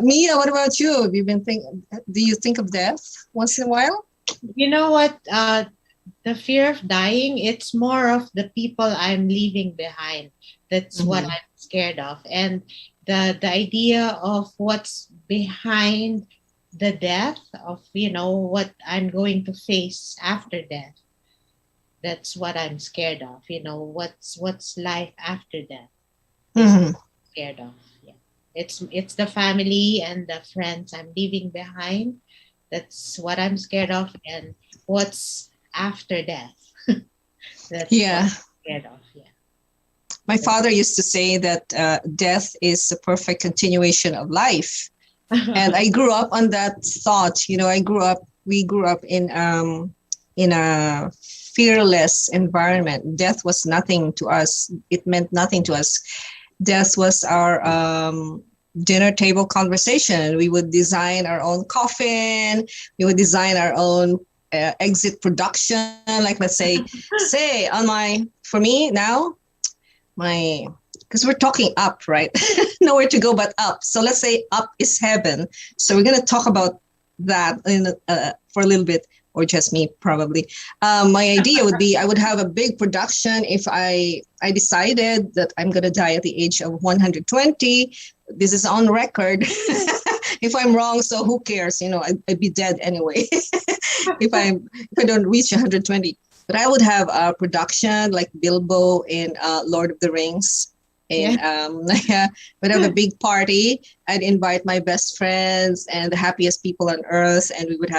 Mia, what about you? Have you been do you think of death once in a while? You know what? The fear of dying, it's more of the people I'm leaving behind. That's what I'm scared of. And the idea of what's behind the death, of, you know, what I'm going to face after death. That's what I'm scared of. You know, what's life after death. I'm scared of. Yeah. It's the family and the friends I'm leaving behind. That's what I'm scared of. And what's after death. That's what I'm scared of. Yeah. My father used to say that death is the perfect continuation of life. And I grew up on that thought. You know, we grew up in a fearless environment. Death was nothing to us. It meant nothing to us. Death was our dinner table conversation. We would design our own coffin. We would design our own exit production. Like, let's say for me now, because we're talking up, right? Nowhere to go but up. So let's say up is heaven. So we're going to talk about that for a little bit, or just me probably. My idea would be I would have a big production if I decided that I'm going to die at the age of 120. This is on record. If I'm wrong, so who cares? You know, I'd be dead anyway if I don't reach 120. But I would have a production like Bilbo in Lord of the Rings. And we'd have a big party. I'd invite my best friends and the happiest people on earth, and we would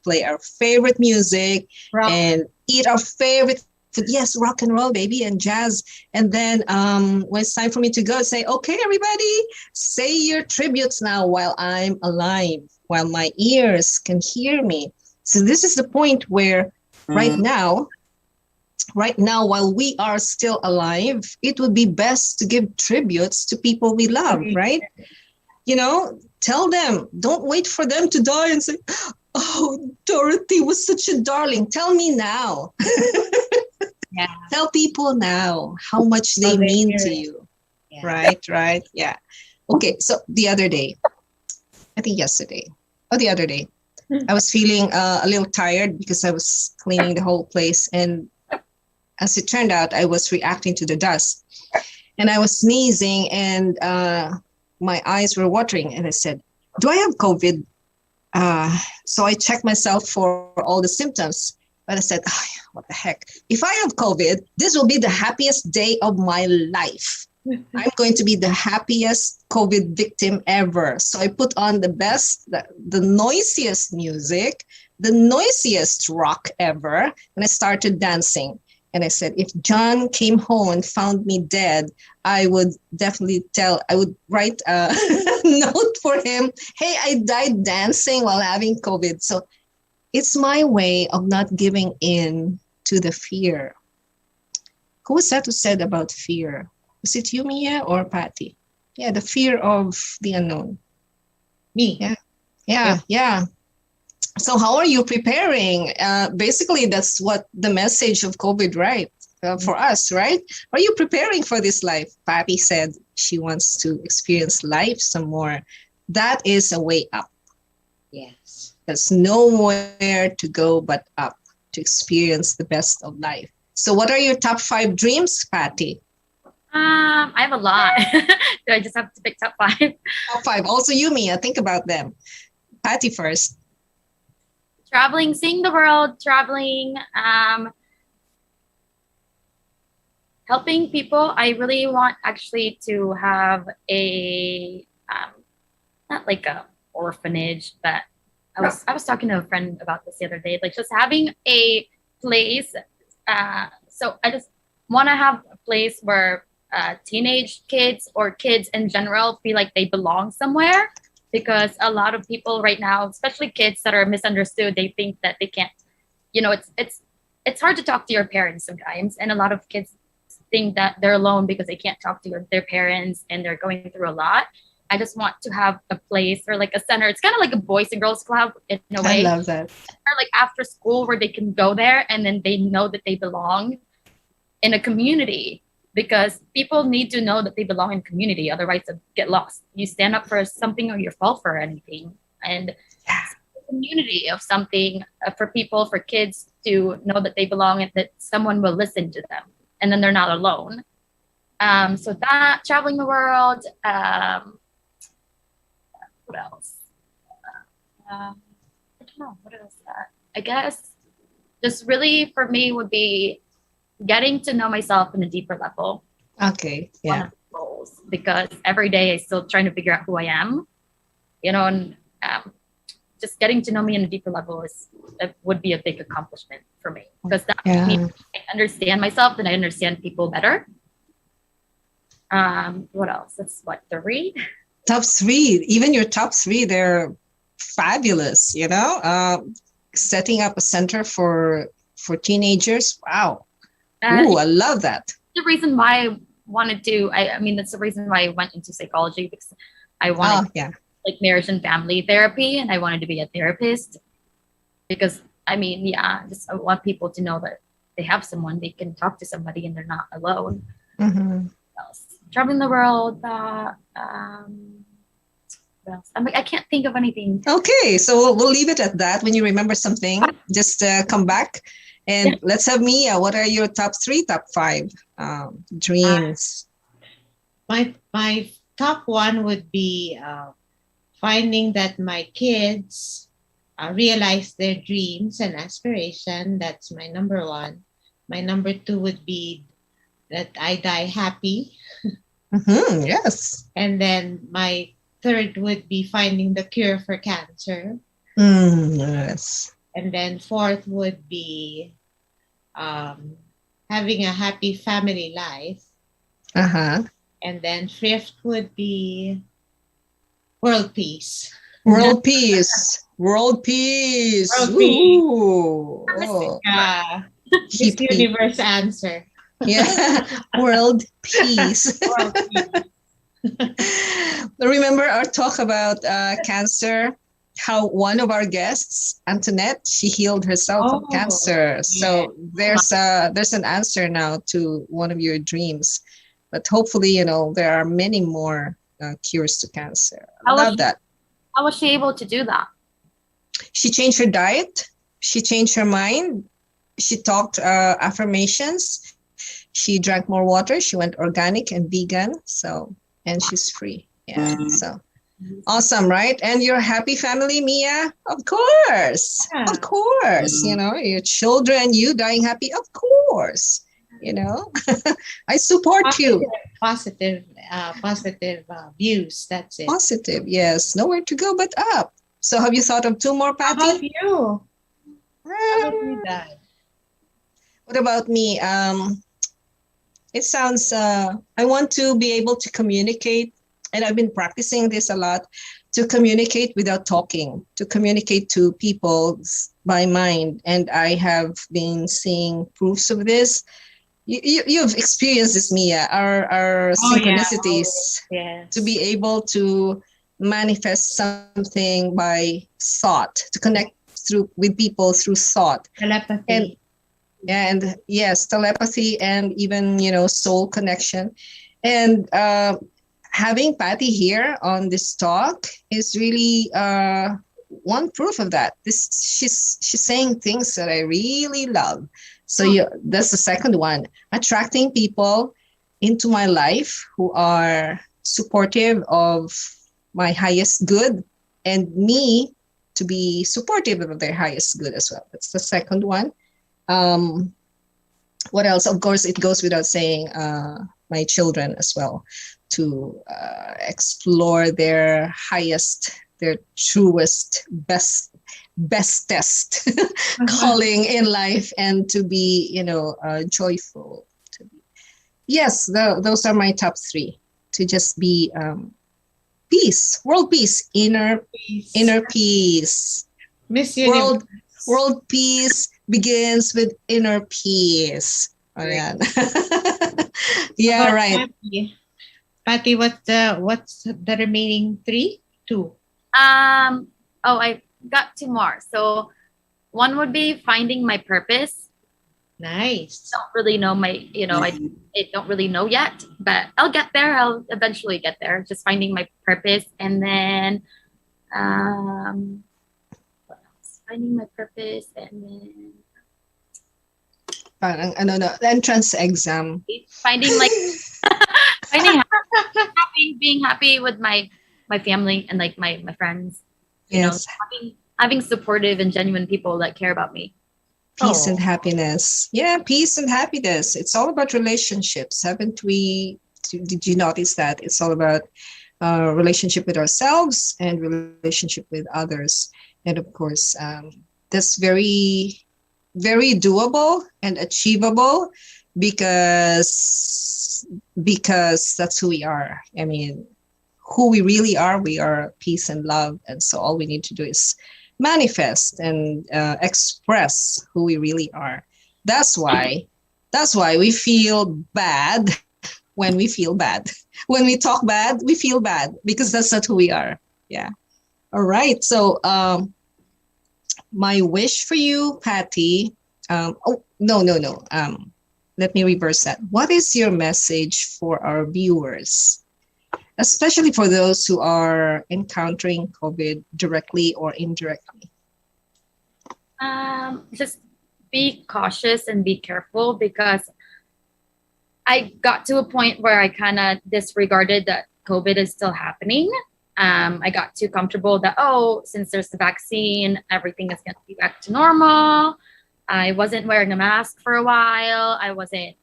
play our favorite music and eat our favorite food. Yes, rock and roll, baby, and jazz. And then when it's time for me to go, say, okay, everybody, say your tributes now while I'm alive, while my ears can hear me. So this is the point where right now, while we are still alive, it would be best to give tributes to people we love, right? You know, tell them, don't wait for them to die and say, oh, Dorothy was such a darling. Tell me now. Tell people now how much they mean to you. Yeah. Right. Yeah. Okay, so the other day, I think yesterday, or the other day, I was feeling a little tired because I was cleaning the whole place. And as it turned out, I was reacting to the dust. And I was sneezing and my eyes were watering. And I said, do I have COVID? So I checked myself for all the symptoms. But I said, oh, what the heck? If I have COVID, this will be the happiest day of my life. I'm going to be the happiest COVID victim ever. So I put on the best, the noisiest music, the noisiest rock ever, and I started dancing. And I said, if John came home and found me dead, I would definitely I would write a note for him. Hey, I died dancing while having COVID. So it's my way of not giving in to the fear. Who was that who said about fear? Was it you, Mia, or Patty? Yeah, the fear of the unknown. Me. Yeah. So how are you preparing? Basically, that's what the message of COVID, right? For us, right? Are you preparing for this life? Patty said she wants to experience life some more. That is a way up. Yes. There's nowhere to go but up to experience the best of life. So what are your top 5 dreams, Patty? I have a lot. Do I just have to pick top 5? Top 5. Also you, Mia, think about them. Patty first. Traveling, seeing the world, traveling, helping people. I really want actually to have a not like a orphanage, but I was talking to a friend about this the other day, like just having a place. So I just want to have a place where teenage kids or kids in general feel like they belong somewhere, because a lot of people right now, especially kids that are misunderstood, they think that they can't, it's hard to talk to your parents sometimes, and a lot of kids think that they're alone because they can't talk to their parents and they're going through a lot. I just want to have a place or like a center. It's kind of like a boys and girls club in a way. I love that. Or like after school where they can go there and then they know that they belong in a community, because people need to know that they belong in a community. Otherwise they get lost. You stand up for something or you fall for anything. And a community of something for people, for kids to know that they belong and that someone will listen to them. And then they're not alone. So that, traveling the world, what else? I don't know. What else? I guess just really for me would be getting to know myself in a deeper level. Okay. One Yeah. of the goals, because every day I still trying to figure out who I am, and just getting to know me in a deeper level would be a big accomplishment for me, because that means I understand myself and I understand people better. What else? That's what, 3? Top 3, even your top 3, they're fabulous, setting up a center for teenagers. Wow. Ooh, I love that. The reason why I wanted to, I mean, that's the reason why I went into psychology, because I wanted like marriage and family therapy, and I wanted to be a therapist, because I mean, just I want people to know that they have someone, they can talk to somebody and they're not alone. Mm-hmm. Traveling the world, I can't think of anything. Okay, so we'll leave it at that. When you remember something, just come back and let's have Mia. What are your top 3, top 5 dreams? My top 1 would be finding that my kids realize their dreams and aspiration. That's my number 1. My number 2 would be that I die happy. Mm-hmm, yes. And then my 3rd would be finding the cure for cancer. Yes. And then 4th would be having a happy family life. Uh-huh. And then 5th would be world peace. World peace. World peace. World peace. Ooh. Oh. This universe answer. Yeah. World peace. World peace. Remember our talk about cancer, how one of our guests, Antoinette, she healed herself of cancer. So there's an answer now to one of your dreams. But hopefully, there are many more cures to cancer. I love that. How was she able to do that? She changed her diet. She changed her mind. She talked affirmations. She drank more water. She went organic and vegan. And she's free. Yeah. So awesome, right? And your happy family, Mia? Of course. Yeah. Of course. Your children, you dying happy? Of course. I support you. Positive views. That's it. Positive, yes. Nowhere to go but up. So have you thought of 2 more, Patty? How about you? How about you, Dad? What about me? It sounds, I want to be able to communicate, and I've been practicing this a lot, to communicate without talking, to communicate to people by mind. And I have been seeing proofs of this. You've experienced this, Mia, our Oh yeah. synchronicities, Yes. to be able to manifest something by thought, to connect through with people through thought. Telepathy. And yes, telepathy, and even soul connection. And having Patti here on this talk is really one proof of that. She's saying things that I really love. So that's the second one: attracting people into my life who are supportive of my highest good, and me to be supportive of their highest good as well. That's the second one. What else? Of course, it goes without saying, my children as well, to explore their highest, their truest, bestest calling in life, and to be, joyful. Yes, those are my top three. To just be peace, world peace, inner peace. Miss Universe. World peace begins with inner peace. Oh, yeah. Yeah, About right. Patti, what's the remaining three? Two. I got two more. So one would be finding my purpose. Nice. Don't really know I don't really know yet, but I'll get there. I'll eventually get there. Just finding my purpose. And then what else? Finding my purpose, and then Parang, entrance exam. finding finding being happy with my family and like my friends. Yes. Having supportive and genuine people that care about me. Peace and happiness. Yeah, peace and happiness. It's all about relationships. Did you notice that? It's all about relationship with ourselves and relationship with others. And of course, that's very, very doable and achievable because that's who we are. I mean, who we really are, we are peace and love. And so all we need to do is manifest and express who we really are. That's why we feel bad when we feel bad. When we talk bad, we feel bad because that's not who we are. Yeah. All right. So my wish for you, Patti. No. Let me reverse that. What is your message for our viewers, especially for those who are encountering COVID directly or indirectly? Just be cautious and be careful, because I got to a point where I kind of disregarded that COVID is still happening. I got too comfortable that, since there's the vaccine, everything is going to be back to normal. I wasn't wearing a mask for a while. I wasn't,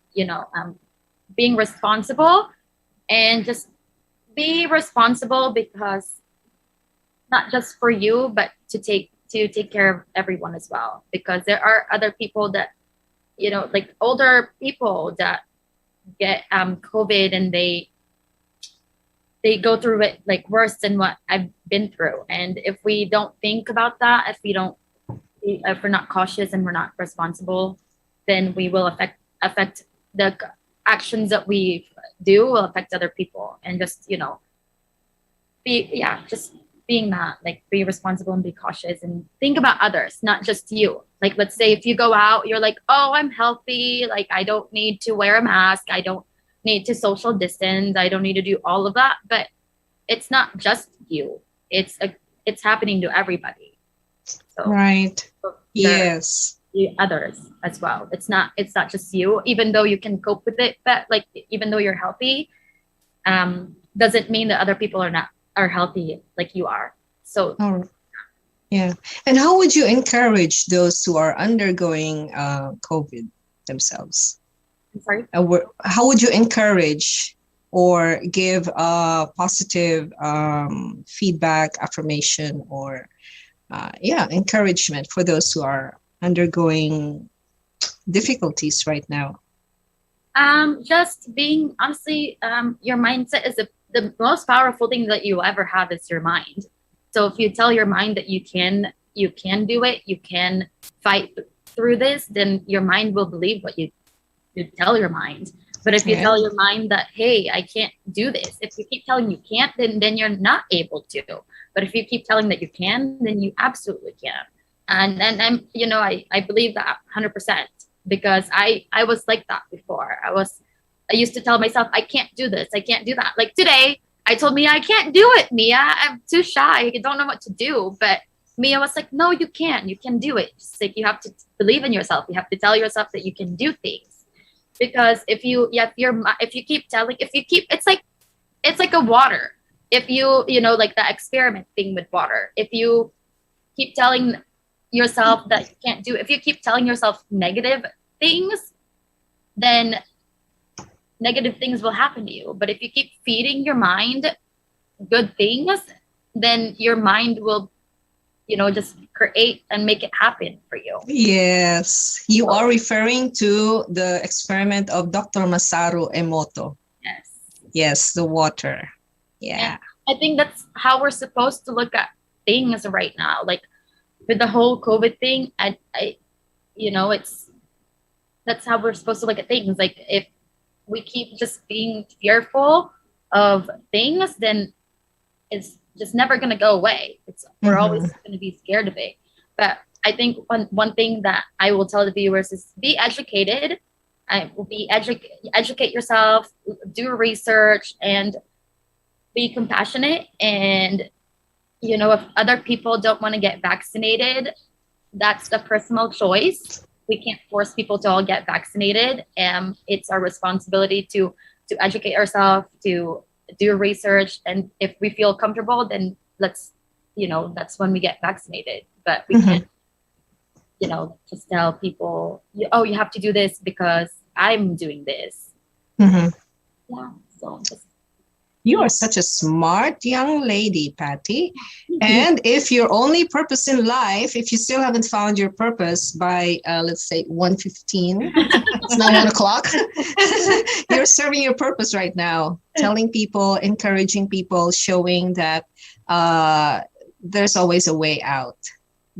being responsible, and just be responsible, because not just for you, but to take care of everyone as well, because there are other people that, like older people that get COVID, and they go through it like worse than what I've been through. And if we don't think about that, if we're not cautious and we're not responsible, then we will affect the actions that we do will affect other people. And just just being that, like, be responsible and be cautious and think about others, not just you. Like, let's say if you go out, you're like, I'm healthy, like I don't need to wear a mask, I don't need to social distance, I don't need to do all of that. But it's not just you, it's happening to everybody. So, right. Yes. Others as well. It's not just you, even though you can cope with it, but like, even though you're healthy, doesn't mean that other people are healthy like you are. So yeah. And how would you encourage those who are undergoing COVID themselves? I'm sorry? How would you encourage or give positive feedback, affirmation, or encouragement for those who are undergoing difficulties right now? Just being honestly, your mindset is the most powerful thing that you ever have is your mind. So if you tell your mind that you can do it, you can fight through this, then your mind will believe what you tell your mind. But if you Yeah. tell your mind that, hey, I can't do this, if you keep telling you can't, then you're not able to. But if you keep telling that you can, then you absolutely can. And I'm, I believe that 100% because I was like that before. I used to tell myself, I can't do this, I can't do that. Like today, I told Mia, I can't do it, Mia. I'm too shy. I don't know what to do. But Mia was like, no, you can do it. Just like you have to believe in yourself. You have to tell yourself that you can do things. Because if you keep it's like a water. If like the experiment thing with water, if you keep telling yourself that you can't do it, if you keep telling yourself negative things, then negative things will happen to you. But if you keep feeding your mind good things, then your mind will just create and make it happen for you. Yes, you are referring to the experiment of Dr. Masaru Emoto. Yes. Yes, the water. Yeah. And I think that's how we're supposed to look at things right now. Like with the whole COVID thing, that's how we're supposed to look at things. Like if we keep just being fearful of things, then it's just never going to go away. We're always going to be scared of it. But I think one thing that I will tell the viewers is be educated. Educate yourself, do research, and be compassionate. And if other people don't want to get vaccinated, that's a personal choice. We can't force people to all get vaccinated. It's our responsibility to educate ourselves, to do research, and if we feel comfortable, then that's when we get vaccinated. But we can't just tell people, you have to do this because I'm doing this. Yeah, so you are such a smart young lady, Patti. And if your only purpose in life, if you still haven't found your purpose by, let's say, 1:15, it's now 1 o'clock, you're serving your purpose right now, telling people, encouraging people, showing that there's always a way out.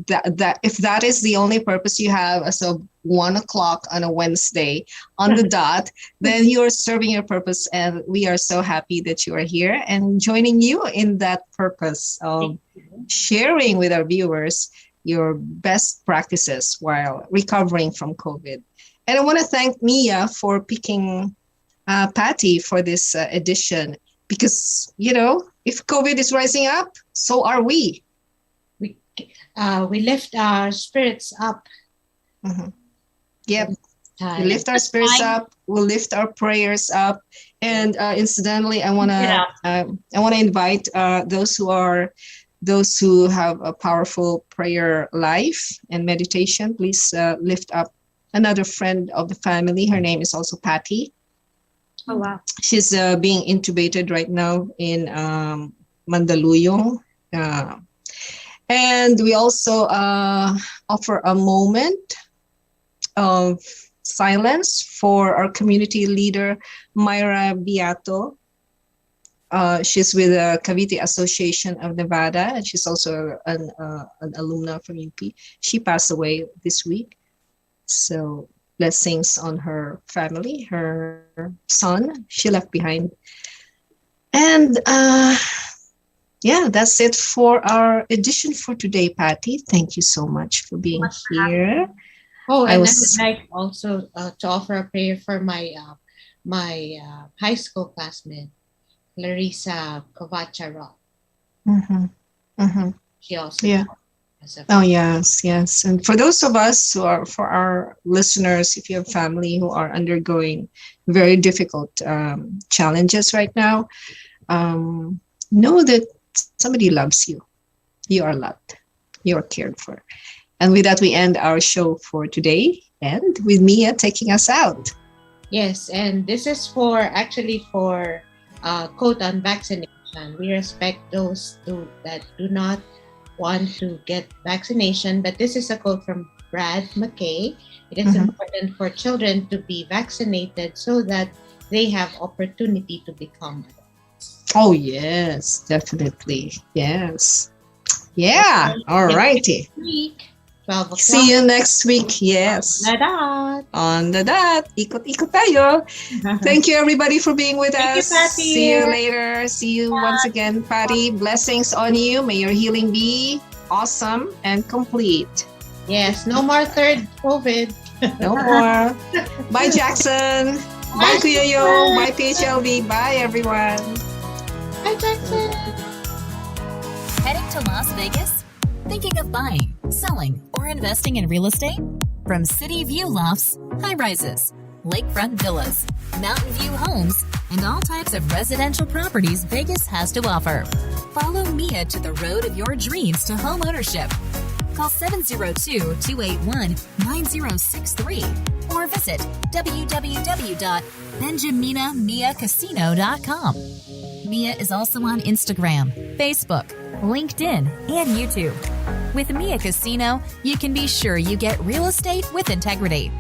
That if that is the only purpose you have as of 1 o'clock on a Wednesday on the dot, then you are serving your purpose, and we are so happy that you are here and joining you in that purpose of sharing with our viewers your best practices while recovering from COVID. And I want to thank Mia for picking Patti for this edition, because if COVID is rising up, so are we. We lift our spirits up. Yep. We lift our spirits up. We'll lift our prayers up. And incidentally, I wanna invite those who have a powerful prayer life and meditation. Please lift up another friend of the family. Her name is also Patti. Oh wow. She's being intubated right now in Mandaluyong. And we also offer a moment of silence for our community leader, Myra Beato. She's with the Cavite Association of Nevada, and she's also an alumna from UP. She passed away this week. So blessings on her family, her son she left behind. And yeah, that's it for our edition for today, Patti. Thank you so much for being here. Oh, and I would like also to offer a prayer for my high school classmate, Larissa Kovacharov. She also Oh yes. And for those of us for our listeners, if you have family who are undergoing very difficult challenges right now, know that somebody loves you. You are loved. You are cared for. And with that, we end our show for today, and with Mia taking us out. Yes, and this is for quote on vaccination. We respect those that do not want to get vaccination, but this is a quote from Brad McKay, it is important for children to be vaccinated so that they have opportunity to become adults. Oh, yes, definitely. Yes. Yeah. All righty. Next week, 12 o'clock. See you next week. Yes. Na dot. On the dot. Ikot-ikot tayo. Thank you, everybody, for being with Thank you, us. Patti. See you later. See you once again, Patti. Blessings on you. May your healing be awesome and complete. Yes, no more third COVID. No more. Bye, Jackson. Bye, Kuya Yo. Bye, PHLV. Bye, everyone. Hi, Jackson. Heading to Las Vegas? Thinking of buying, selling, or investing in real estate? From city view lofts, high rises, lakefront villas, mountain view homes, and all types of residential properties Vegas has to offer. Follow Mia to the road of your dreams to home ownership. Call 702-281-9063 or visit www.benjaminamiacasino.com. Mia is also on Instagram, Facebook, LinkedIn, and YouTube. With Mia Casino, you can be sure you get real estate with integrity.